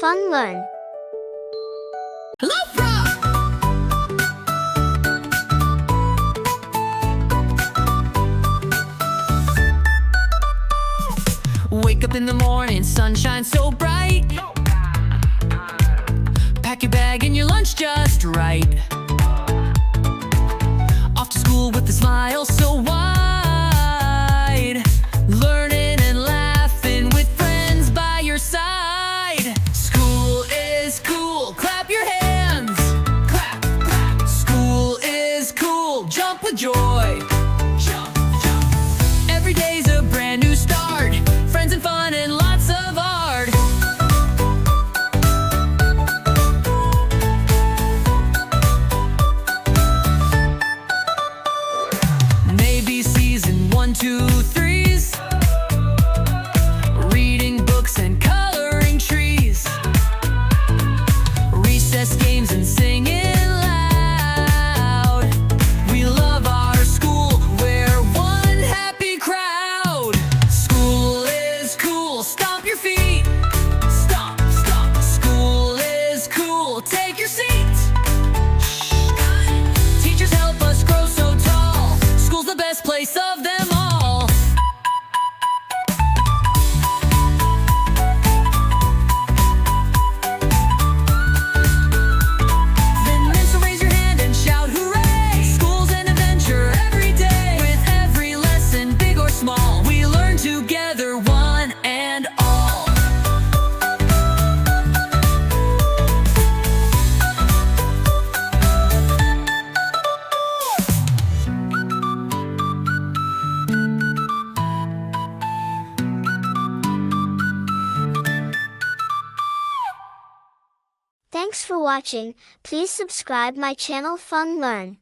Fun Learn. Hello, Frog! Wake up in the morning, sunshine so bright. Pack your bag and your lunch just right. Off to school with a smile so wide. Learning and laughing with friends by your side. School is cool, clap your hands. Clap, clap. School is cool, jump with joy. Jump, jump. Every day's a brand new start. Friends and fun and lots of art. Maybe season 1, 2, 3's. Reading books and coloring trees. Recess games and singing loud. We love our school, we're one happy crowd. School is cool, stomp your feet. Stomp, stomp. School is cool, take your seat. Teachers help us grow so tall. School's the best place of them all. Then so raise your hand and shout hooray. School's an adventure every day. With every lesson, big or small, we learn together, one and all. Thanks for watching. Please subscribe my channel Fun Learn.